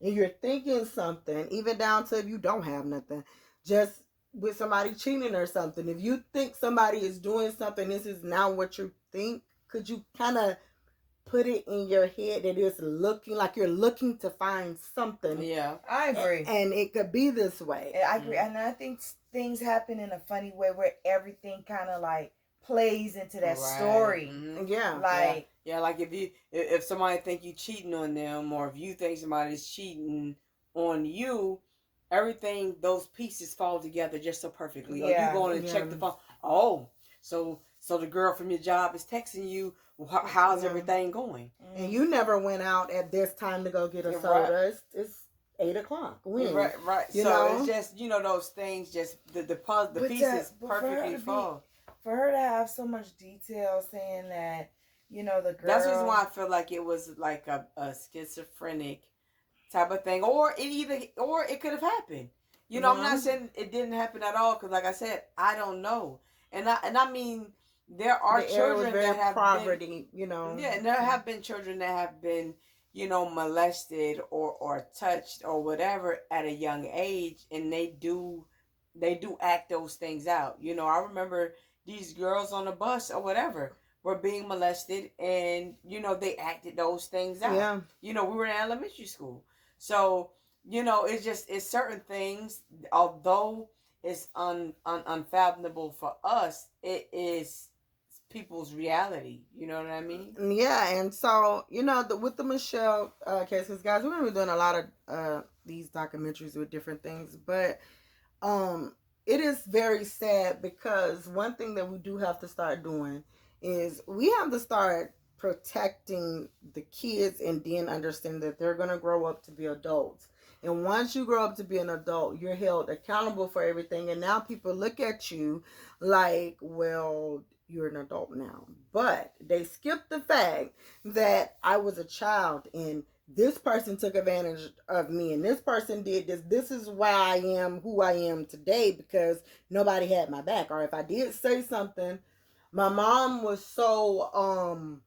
and you're thinking something, even down to if you don't have nothing, just with somebody cheating or something. If you think somebody is doing something, this is not what you think. Could you kind of put it in your head that it's looking like you're looking to find something? Yeah, I agree. And it could be this way. I agree. And I think things happen in a funny way where everything kind of like plays into that story. Yeah. Like, yeah, like if somebody think you cheating on them, or if you think somebody's cheating on you, everything, those pieces fall together just so perfectly. Or you going to check the phone. Oh, so the girl from your job is texting you. How's everything going? And you never went out at this time to go get a soda. It's 8:00. When? Right. You so know? it's just, those things, just the pieces perfectly fall. For her to have so much detail saying that, the girl. That's the reason why I feel like it was like a schizophrenic type of thing, or it could have happened. I'm not saying it didn't happen at all, because like I said, I don't know, and I mean, there are children that have poverty, been, yeah, and there have been children that have been, molested or touched or whatever at a young age, and they do act those things out. I remember these girls on the bus or whatever were being molested, and they acted those things out. Yeah. We were in elementary school, so it's certain things. Although it's unfathomable for us, it is people's reality. You know what I mean? Yeah, and so with the Mitchelle case, because guys, we're gonna be doing a lot of these documentaries with different things, but it is very sad, because one thing that we do have to start doing is we have to start protecting the kids, and then understand that they're gonna grow up to be adults. And once you grow up to be an adult, you're held accountable for everything. And now people look at you like, well, you're an adult now. But they skip the fact that I was a child, and this person took advantage of me, and this person did this. This is why I am who I am today, because nobody had my back. Or if I did say something, my mom was so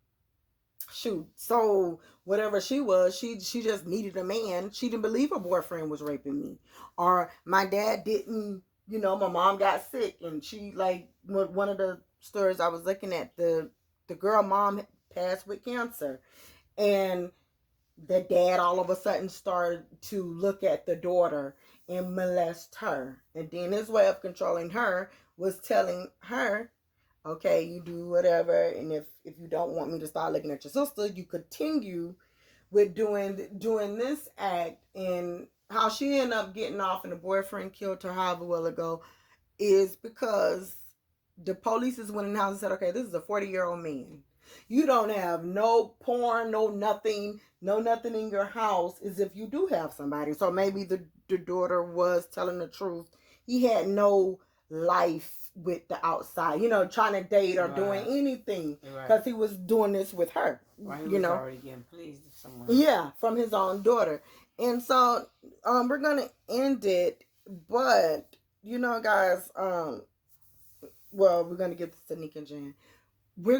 so whatever she was, she just needed a man. She didn't believe her boyfriend was raping me. Or my dad didn't, my mom got sick, and she, like, one of the stories I was looking at, the girl mom passed with cancer, and the dad all of a sudden started to look at the daughter and molest her. And then his way of controlling her was telling her, okay, you do whatever, and if you don't want me to start looking at your sister, you continue with doing this act. And how she ended up getting off and the boyfriend killed her however well ago is because the police went in the house and said, okay, this is a 40-year-old man. You don't have no porn, no nothing in your house, as if you do have somebody. So maybe the daughter was telling the truth. He had no life with the outside, trying to date or doing anything, because he was doing this with her. He was already getting pleased with someone. Yeah, from his own daughter. And so we're gonna end it, but guys, well, we're gonna get to Nick and Jan. They're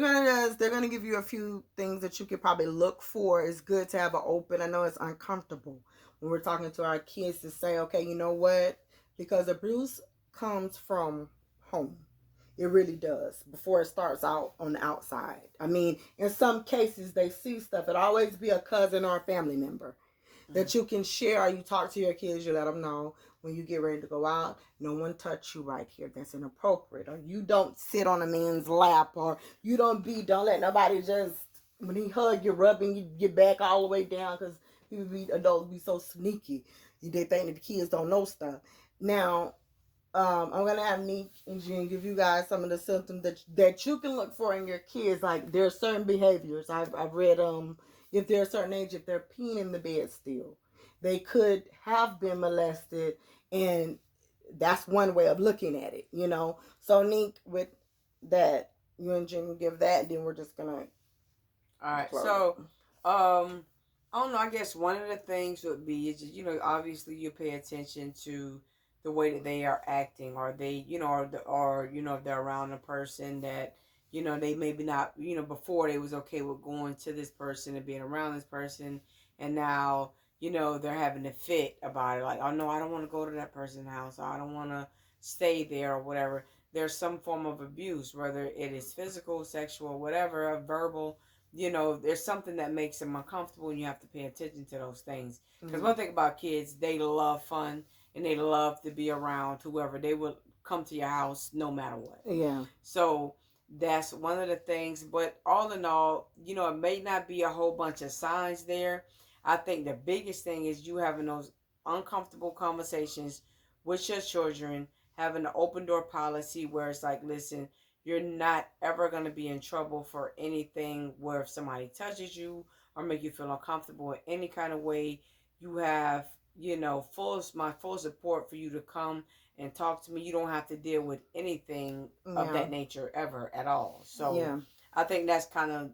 gonna give you a few things that you could probably look for. It's good to have an open. I know it's uncomfortable when we're talking to our kids to say, okay, you know what? Because abuse comes from home. It really does, before it starts out on the outside. I mean, in some cases, they see stuff. It'll always be a cousin or a family member that you can share, or you talk to your kids, you let them know when you get ready to go out, no one touch you right here. That's inappropriate. Or you don't sit on a man's lap, or you don't let nobody just, when he hug you, rubbing your back all the way down, because adults be so sneaky. They think that the kids don't know stuff. Now, I'm going to have Neek and Jen give you guys some of the symptoms that you can look for in your kids. Like, there are certain behaviors. I've read, if they're a certain age, if they're peeing in the bed still, they could have been molested, and that's one way of looking at it, So, Neek, with that, you and Jen give that, and then we're just going to... All right, so, I don't know, I guess one of the things would be, is just, obviously you pay attention to the way that they are acting, or they, or if they're around a person that, they maybe not, before they was okay with going to this person and being around this person, and now, they're having a fit about it. Like, oh no, I don't want to go to that person's house. I don't want to stay there or whatever. There's some form of abuse, whether it is physical, sexual, whatever, verbal. There's something that makes them uncomfortable, and you have to pay attention to those things. Because one thing about kids, they love fun and they love to be around whoever. They will come to your house no matter what. Yeah. So that's one of the things. But all in all, it may not be a whole bunch of signs there. I think the biggest thing is you having those uncomfortable conversations with your children, having an open door policy where it's like, listen, you're not ever going to be in trouble for anything where if somebody touches you or make you feel uncomfortable in any kind of way, you have, my full support for you to come and talk to me. You don't have to deal with anything of that nature ever at all. So I think that's kind of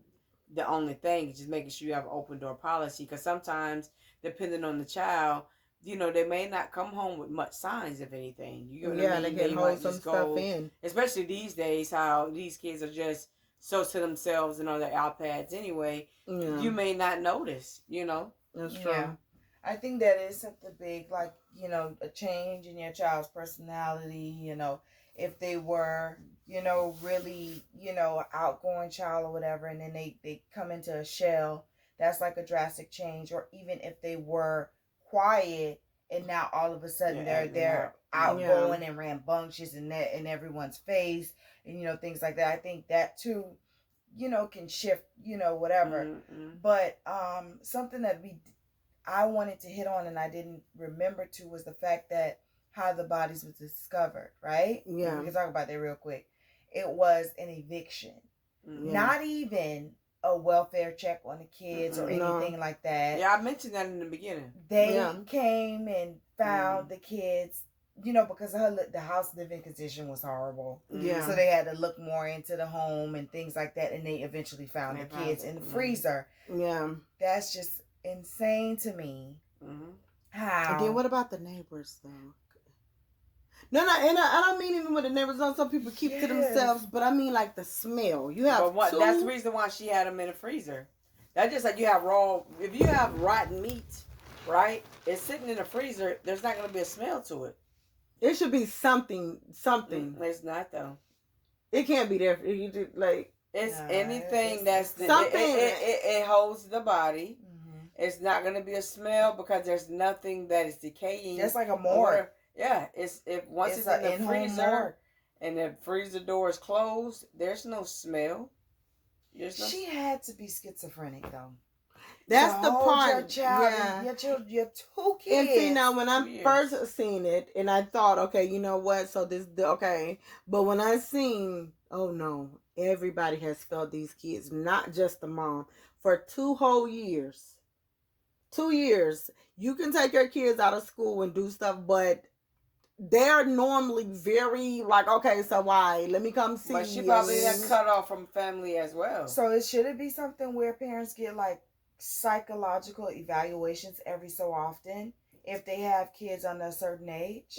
the only thing, just making sure you have an open door policy. Because sometimes, depending on the child, they may not come home with much signs of anything. You know what I mean? They can hold some stuff in. Especially these days, how these kids are just so to themselves and on their iPads anyway. Yeah. You may not notice, That's true. Yeah. I think that is something big, like, a change in your child's personality, if they were, really, outgoing child or whatever, and then they come into a shell, that's like a drastic change. Or even if they were quiet and now all of a sudden they're outgoing and rambunctious and that in everyone's face and, things like that. I think that too, can shift, whatever. Mm-hmm. But something that I wanted to hit on and I didn't remember to was the fact that how the bodies was discovered, right? Yeah. We can talk about that real quick. It was an eviction. Mm-hmm. Not even a welfare check on the kids or anything like that. Yeah, I mentioned that in the beginning. They came and found the kids, because the house living condition was horrible. Yeah. So they had to look more into the home and things like that, and they eventually found the kids in the freezer. Yeah. That's just insane to me. Mm-hmm. How? And then what about the neighbors though? No, and I don't mean even with the neighbors. Some people keep to themselves, but I mean like the smell. You have that's the reason why she had them in the freezer. That's just like you have raw. If you have rotten meat, right? It's sitting in the freezer. There's not going to be a smell to it. It should be something. It's not though. It can't be there. You just like it's anything that's something. It holds the body. Mm-hmm. It's not going to be a smell because there's nothing that is decaying. Just like a morgue. Yeah, once it's in the freezer and the freezer door is closed, there's no smell. She had to be schizophrenic though. That's the part. Your child, your two kids. And see, now when I first seen it, and I thought, okay, you know what? So but when I seen, oh no, everybody has felt these kids, not just the mom, for 2 whole years. 2 years, you can take your kids out of school and do stuff, but they're normally very like, okay, so why? Let me come see. But she probably got cut off from family as well. So should it be something where parents get like psychological evaluations every so often if they have kids under a certain age?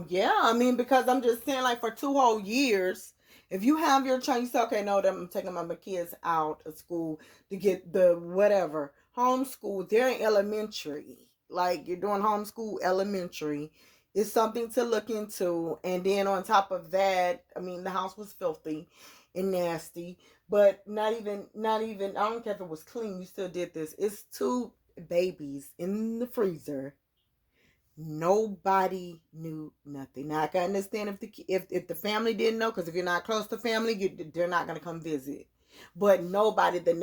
Yeah, I mean, because I'm just saying, like, for 2 whole years, if you have your child, you say, okay, no, I'm taking my kids out of school to get the whatever homeschool. They're in elementary, like you're doing homeschool elementary. It's something to look into. And then on top of that, I mean, the house was filthy and nasty, but not even, I don't care if it was clean, you still did this. It's 2 babies in the freezer. Nobody knew nothing. Now I can understand if the family didn't know, because if you're not close to family, they're not going to come visit. But nobody, the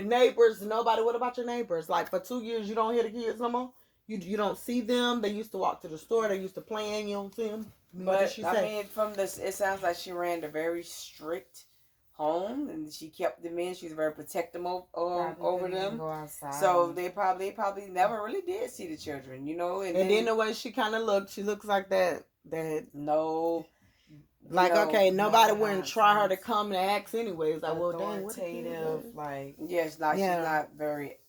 neighbors, nobody. What about your neighbors? Like, for 2 years, you don't hear the kids no more? You don't see them. They used to walk to the store. They used to play, and you don't see them. But I mean, from this, it sounds like she ran a very strict home, and she kept them in. She was very protective over them. So they probably never really did see the children, And then the way she kind of looked, she looks like that. No. Like, okay, nobody wouldn't try her to come and ask anyways. Like, well, dang, authoritative, like, yes, like she's not very,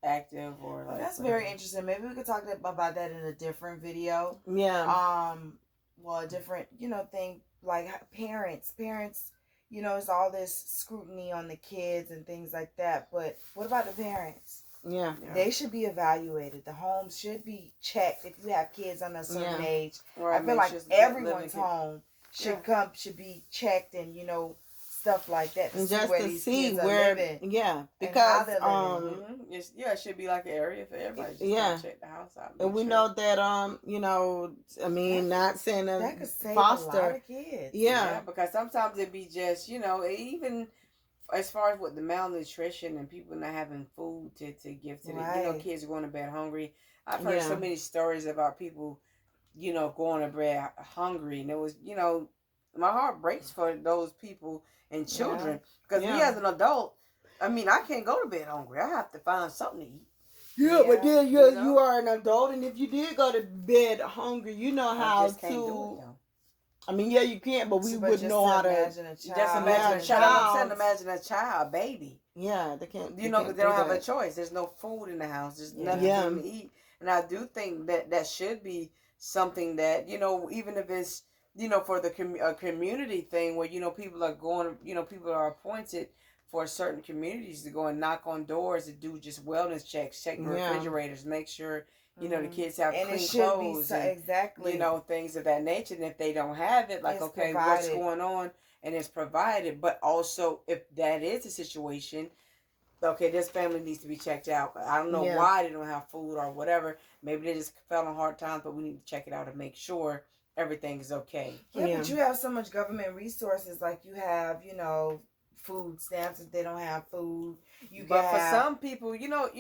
active or like. That's very interesting. Maybe we could talk about that in a different video. Yeah. Well, a different, thing, like parents, it's all this scrutiny on the kids and things like that. But what about the parents? Yeah. They should be evaluated. The homes should be checked if you have kids under a certain age. Right, I feel like everyone's home should be checked, and stuff like that to And see just where to these see kids are where, living. yeah, And how because they're living. It should be like an area for everybody. Just yeah, check the house out. and we know that I mean, not saying that could save foster a lot of kids. Yeah, because sometimes it be just even as far as with the malnutrition and people not having food to give to the kids are going to bed hungry. I've heard so many stories about people going to bed hungry, and it was my heart breaks for those people and children because me as an adult, I mean, I can't go to bed hungry. I have to find something to eat. Yeah, but then you are an adult, and if you did go to bed hungry, you know how just can't do it, I mean, yeah, you can, but we would know how to. Imagine a child. Just imagine a child. Imagine a child, a baby. Yeah, they can't. Because they don't have a choice. There's no food in the house. There's nothing to eat. And I do think that should be something that even if it's for the community thing where people are going, people are appointed for certain communities to go and knock on doors to do just wellness checks, check the refrigerators, make sure the kids have clean clothes, and things of that nature. And if they don't have it, like, it's provided. What's going on? And it's provided. But also, if that is a situation, okay, this family needs to be checked out. I don't know why they don't have food or whatever. Maybe they just fell on hard times, but we need to check it out and make sure everything is okay. Yeah, but you have so much government resources, like you have, food stamps if they don't have food. But for some people, if you don't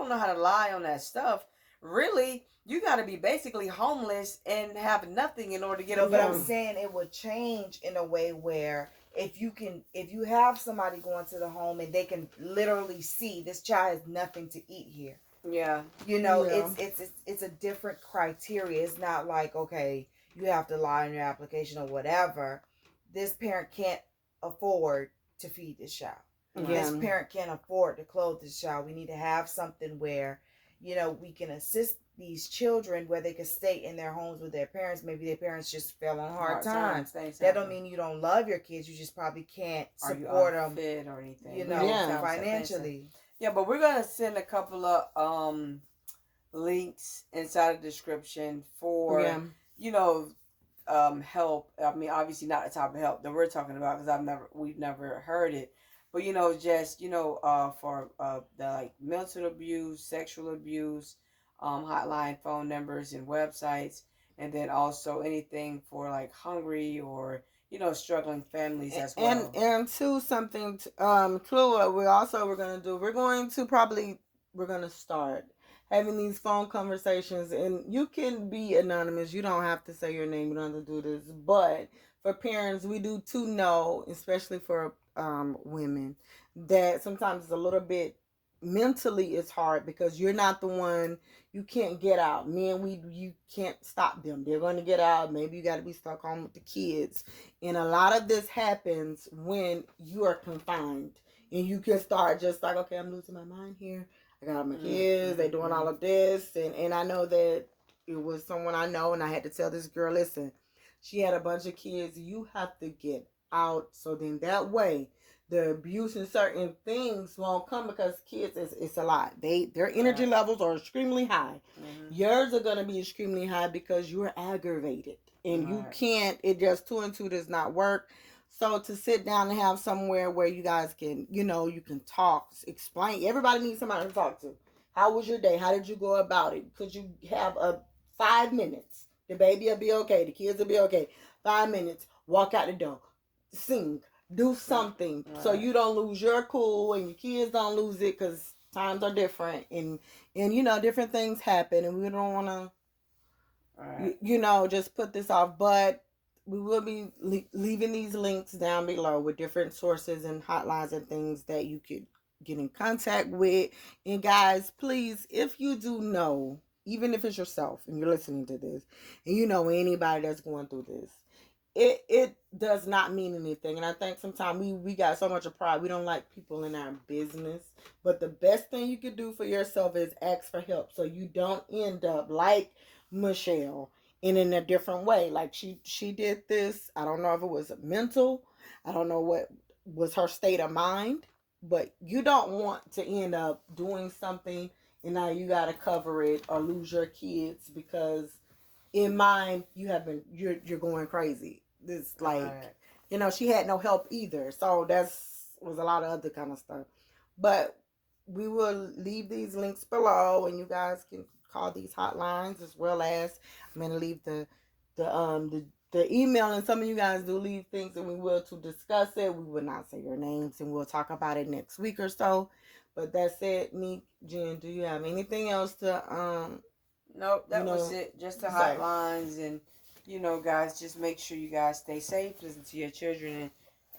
know how to lie on that stuff, really, you got to be basically homeless and have nothing in order to get a food. But I'm saying it would change in a way where if you have somebody going to the home and they can literally see this child has nothing to eat here. Yeah. It's a different criteria. It's not like, okay, you have to lie on your application or whatever. This parent can't afford to feed this child. This parent can't afford to clothe this child. We need to have something where, we can assist these children where they can stay in their homes with their parents. Maybe their parents just fell on hard times. That don't mean you don't love your kids. You just probably can't support them or anything. Financially. Yeah, but we're gonna send a couple of links inside the description for help. I mean, obviously not the type of help that we're talking about because we've never heard it. But just for the like mental abuse, sexual abuse, hotline phone numbers and websites, and then also anything for like hungry or struggling families as well. And to something, Clue, we're going to start having these phone conversations, and you can be anonymous. You don't have to say your name. You don't have to do this. But for parents, we do too know, especially for women, that sometimes it's a little bit mentally it's hard because you're not the one. You can't get out. You can't stop them. They're going to get out. Maybe you got to be stuck home with the kids. And a lot of this happens when you are confined. And you can start just like, okay, I'm losing my mind here. I got my kids. They're doing all of this. And I know that it was someone I know. And I had to tell this girl, listen, she had a bunch of kids. You have to get out. So then that way, the abuse and certain things won't come because kids, it's a lot. Their energy levels are extremely high. Yours are going to be extremely high because you're aggravated. And you can't, it just 2 and 2 does not work. So to sit down and have somewhere where you guys can, you can talk, explain. Everybody needs somebody to talk to. How was your day? How did you go about it? Could you have 5 minutes? The baby will be okay. The kids will be okay. 5 minutes. Walk out the door. Sing. Do something so you don't lose your cool and your kids don't lose it because times are different and different things happen and we don't want to just put this off. But we will be leaving these links down below with different sources and hotlines and things that you could get in contact with. And guys, please, if you do know, even if it's yourself and you're listening to this and you know anybody that's going through this, it does not mean anything. And I think sometimes we got so much of pride. We don't like people in our business. But the best thing you can do for yourself is ask for help. So you don't end up like Mitchelle and in a different way. Like she did this. I don't know if it was mental. I don't know what was her state of mind. but you don't want to end up doing something and now you got to cover it or lose your kids because in mind you're going crazy. It's like, you know, she had no help either, so that's was a lot of other kind of stuff. But we will leave these links below and you guys can call these hotlines, as well as I'm going to leave the email, and some of you guys do leave things and we will to discuss it. We will not say your names and we'll talk about it next week or so. But that's it. Neek, Jen, do you have anything else to Nope, that was it. Just the hotlines, and you know, guys, just make sure you guys stay safe, listen to your children,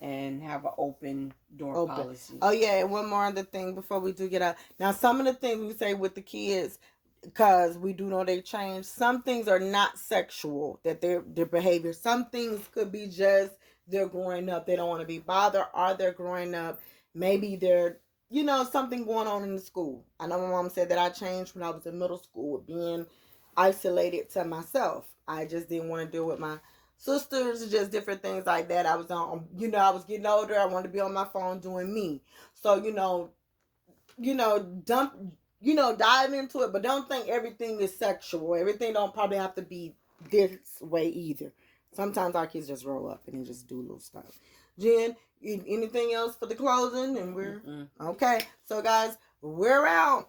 and have an open door policy. Oh yeah, and one more other thing before we do get out. Now, some of the things we say with the kids, because we do know they change. Some things are not sexual, that their behavior. Some things could be just they're growing up. They don't want to be bothered, or they're growing up. Maybe they're, you know, something going on in the school. I know my mom said that I changed when I was in middle school with being isolated to myself. I just didn't want to deal with my sisters, just different things like that. I was on, you know, I was getting older. I wanted to be on my phone doing me. So, dive into it, but don't think everything is sexual. Everything don't probably have to be this way either. Sometimes our kids just grow up and they just do little stuff. Jen, anything else for the closing? And we're okay. So guys, we're out.